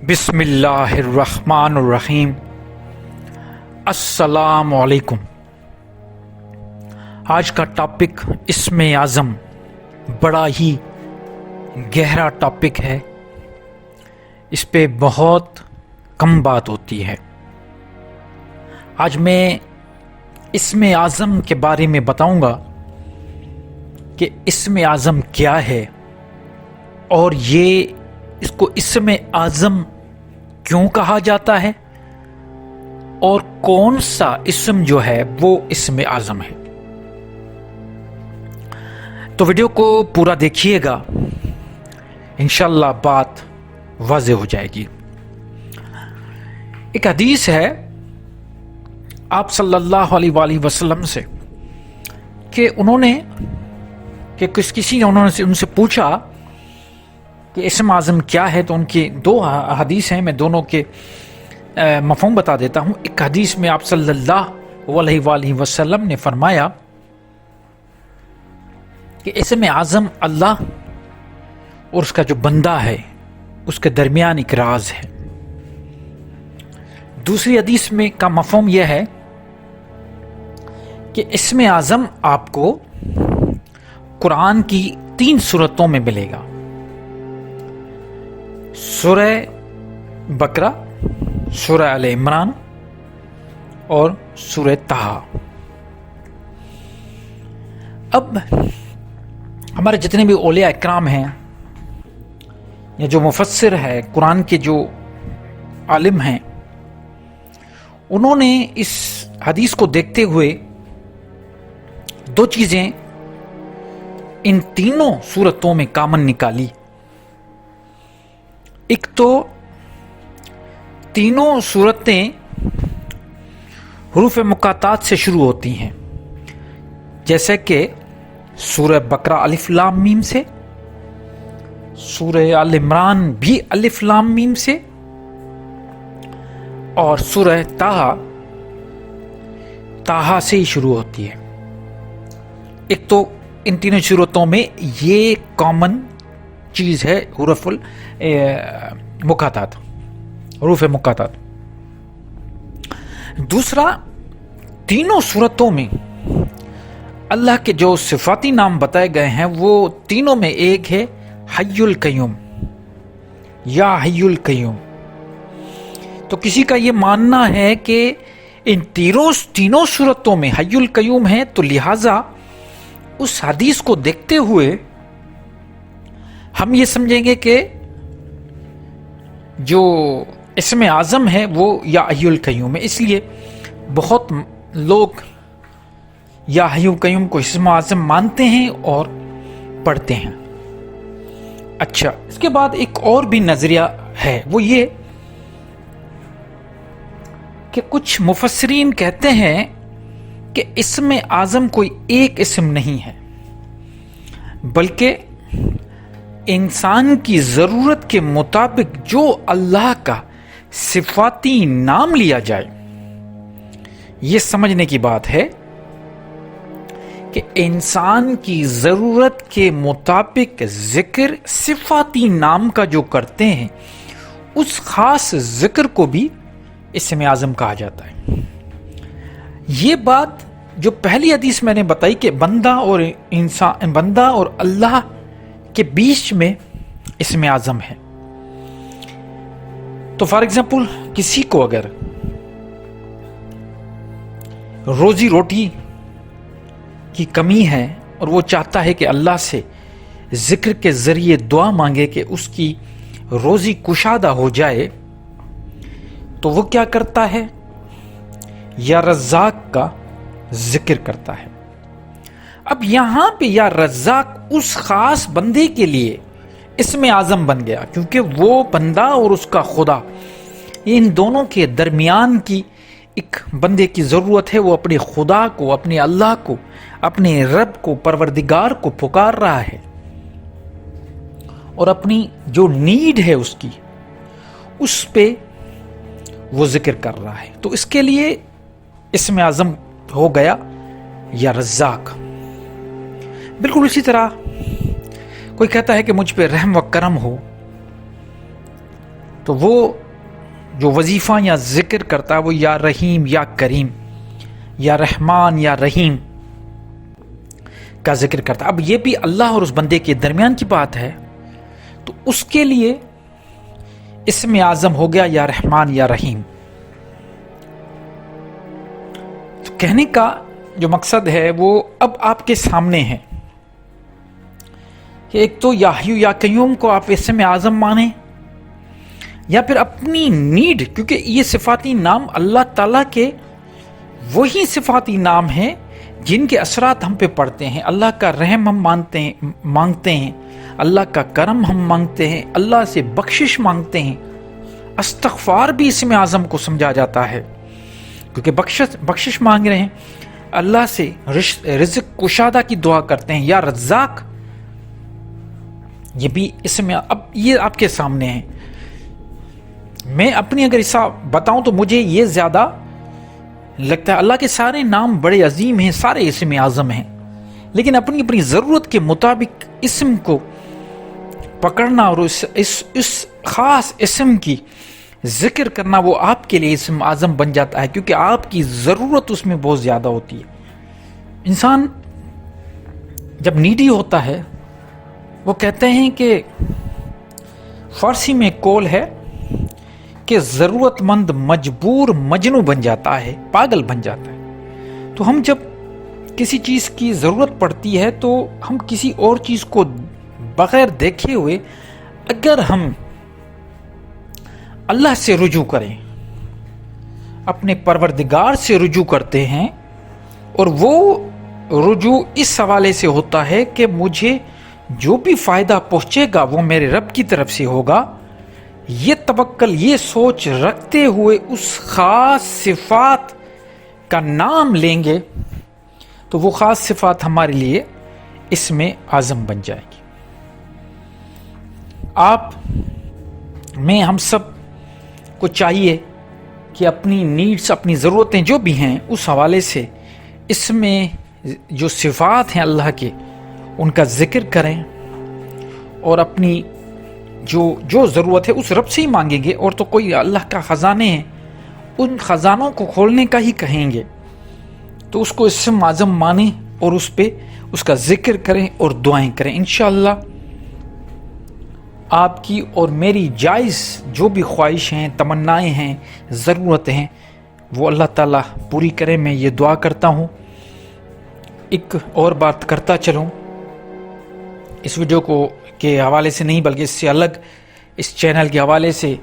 بسم اللہ الرحمن الرحیم۔ السلام علیکم۔ آج کا ٹاپک اسم اعظم بڑا ہی گہرا ٹاپک ہے، اس پہ بہت کم بات ہوتی ہے۔ آج میں اسم اعظم کے بارے میں بتاؤں گا کہ اسم اعظم کیا ہے اور اس کو اسم اعظم کیوں کہا جاتا ہے اور کون سا اسم جو ہے وہ اسم اعظم ہے۔ تو ویڈیو کو پورا دیکھیے گا، انشاءاللہ بات واضح ہو جائے گی۔ ایک حدیث ہے آپ صلی اللہ علیہ وآلہ وسلم سے کہ کسی نے ان سے پوچھا کہ اسم اعظم کیا ہے، تو ان کی دو حدیث ہیں، میں دونوں کے مفہوم بتا دیتا ہوں۔ ایک حدیث میں آپ صلی اللہ علیہ وآلہ وسلم نے فرمایا کہ اسم اعظم اللہ اور اس کا جو بندہ ہے اس کے درمیان ایک راز ہے۔ دوسری حدیث میں کا مفہوم یہ ہے کہ اسم اعظم آپ کو قرآن کی 3 سورتوں میں ملے گا، سورہ بقرہ، سورہ آل عمران اور سورہ طٰہٰ۔ اب ہمارے جتنے بھی اولیاء اکرام ہیں یا جو مفسر ہے، قرآن کے جو عالم ہیں، انہوں نے اس حدیث کو دیکھتے ہوئے 2 چیزیں ان تینوں سورتوں میں کامن نکالی۔ ایک تو تینوں سورتیں حروف مقاطعات سے شروع ہوتی ہیں، جیسے کہ سورہ بقرہ الف لام میم سے، سورہ آل عمران بھی الف لام میم سے، اور سورہ طٰہٰ سے ہی شروع ہوتی ہے۔ ایک تو ان تینوں صورتوں میں یہ کامن چیز ہے، حروف مقاطعات۔ دوسرا، تینوں صورتوں میں اللہ کے جو صفاتی نام بتائے گئے ہیں وہ تینوں میں ایک ہے حی القیوم، یا حی القیوم۔ تو کسی کا یہ ماننا ہے کہ ان تینوں صورتوں میں حی القیوم ہے، تو لہذا اس حدیث کو دیکھتے ہوئے ہم یہ سمجھیں گے کہ جو اسم اعظم ہے وہ یا حی القیوم ہے۔ اس لیے بہت لوگ یا حی القیوم کو اسم اعظم مانتے ہیں اور پڑھتے ہیں۔ اچھا، اس کے بعد ایک اور بھی نظریہ ہے، وہ یہ کہ کچھ مفسرین کہتے ہیں کہ اسم اعظم کوئی ایک اسم نہیں ہے، بلکہ انسان کی ضرورت کے مطابق جو اللہ کا صفاتی نام لیا جائے۔ یہ سمجھنے کی بات ہے کہ انسان کی ضرورت کے مطابق ذکر صفاتی نام کا جو کرتے ہیں، اس خاص ذکر کو بھی اسم اعظم کہا جاتا ہے۔ یہ بات جو پہلی حدیث میں نے بتائی کہ بندہ اور اللہ کے بیچ میں اسم اعظم ہے، تو فار ایگزامپل کسی کو اگر روزی روٹی کی کمی ہے اور وہ چاہتا ہے کہ اللہ سے ذکر کے ذریعے دعا مانگے کہ اس کی روزی کشادہ ہو جائے، تو وہ کیا کرتا ہے؟ یا رزاق کا ذکر کرتا ہے۔ اب یہاں پہ یا رزاق اس خاص بندے کے لیے اسم اعظم بن گیا، کیونکہ وہ بندہ اور اس کا خدا، ان دونوں کے درمیان کی ایک بندے کی ضرورت ہے، وہ اپنے خدا کو، اپنے اللہ کو، اپنے رب کو، پروردگار کو پکار رہا ہے اور اپنی جو نیڈ ہے اس پہ وہ ذکر کر رہا ہے، تو اس کے لیے اسم اعظم ہو گیا یا رزاق۔ بالکل اسی طرح کوئی کہتا ہے کہ مجھ پہ رحم و کرم ہو، تو وہ جو وظیفہ یا ذکر کرتا ہے وہ یا رحیم یا کریم یا رحمان یا رحیم کا ذکر کرتا ہے. اب یہ بھی اللہ اور اس بندے کے درمیان کی بات ہے، تو اس کے لیے اسم اعظم ہو گیا یا رحمان یا رحیم. تو کہنے کا جو مقصد ہے وہ اب آپ کے سامنے ہے کہ ایک تو یا حیو یا قیوم کو آپ اسم اعظم مانیں، یا پھر اپنی نیڈ، کیونکہ یہ صفاتی نام اللہ تعالیٰ کے وہی صفاتی نام ہیں جن کے اثرات ہم پہ پڑتے ہیں. اللہ کا رحم ہم مانگتے ہیں، اللہ کا کرم ہم مانگتے ہیں، اللہ سے بخشش مانگتے ہیں. استغفار بھی اسم اعظم کو سمجھا جاتا ہے، کیونکہ بخشش مانگ رہے ہیں. اللہ سے رزق کشادہ کی دعا کرتے ہیں، یا رزاق، یہ بھی اسم. اب یہ آپ کے سامنے ہے. میں اپنی اگر حصہ بتاؤں تو مجھے یہ زیادہ لگتا ہے اللہ کے سارے نام بڑے عظیم ہیں، سارے اسم اعظم ہیں، لیکن اپنی اپنی ضرورت کے مطابق اسم کو پکڑنا اور اس خاص اسم کی ذکر کرنا وہ آپ کے لیے اسم اعظم بن جاتا ہے، کیونکہ آپ کی ضرورت اس میں بہت زیادہ ہوتی ہے. انسان جب نیڈی ہوتا ہے، وہ کہتے ہیں کہ فارسی میں قول ہے کہ ضرورت مند مجبور مجنوں بن جاتا ہے، پاگل بن جاتا ہے. تو ہم جب کسی چیز کی ضرورت پڑتی ہے تو ہم کسی اور چیز کو بغیر دیکھے ہوئے اگر ہم اللہ سے رجوع کریں، اپنے پروردگار سے رجوع کرتے ہیں، اور وہ رجوع اس حوالے سے ہوتا ہے کہ مجھے جو بھی فائدہ پہنچے گا وہ میرے رب کی طرف سے ہوگا، یہ توکل، یہ سوچ رکھتے ہوئے اس خاص صفات کا نام لیں گے، تو وہ خاص صفات ہمارے لیے اسم اعظم بن جائے گی. آپ میں ہم سب کو چاہیے کہ اپنی نیڈس، اپنی ضرورتیں جو بھی ہیں اس حوالے سے اس میں جو صفات ہیں اللہ کے ان کا ذکر کریں، اور اپنی جو ضرورت ہے اس رب سے ہی مانگیں گے. اور تو کوئی اللہ کا خزانے ہیں، ان خزانوں کو کھولنے کا ہی کہیں گے، تو اس کو اسم اعظم مانیں اور اس پہ اس کا ذکر کریں اور دعائیں کریں. انشاءاللہ آپ کی اور میری جائز جو بھی خواہش ہیں، تمنائیں ہیں، ضرورتیں ہیں، وہ اللہ تعالیٰ پوری کرے. میں یہ دعا کرتا ہوں. ایک اور بات کرتا چلوں اس ویڈیو کو کے حوالے سے نہیں، بلکہ اس سے الگ اس چینل کے حوالے سے،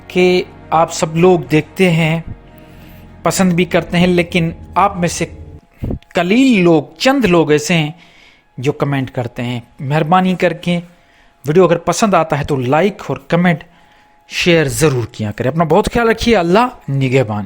کہ آپ سب لوگ دیکھتے ہیں، پسند بھی کرتے ہیں، لیکن آپ میں سے قلیل لوگ، چند لوگ ایسے ہیں جو کمنٹ کرتے ہیں. مہربانی کر کے ویڈیو اگر پسند آتا ہے تو لائک اور کمنٹ شیئر ضرور کیا کریں. اپنا بہت خیال رکھیے. اللہ نگہبان.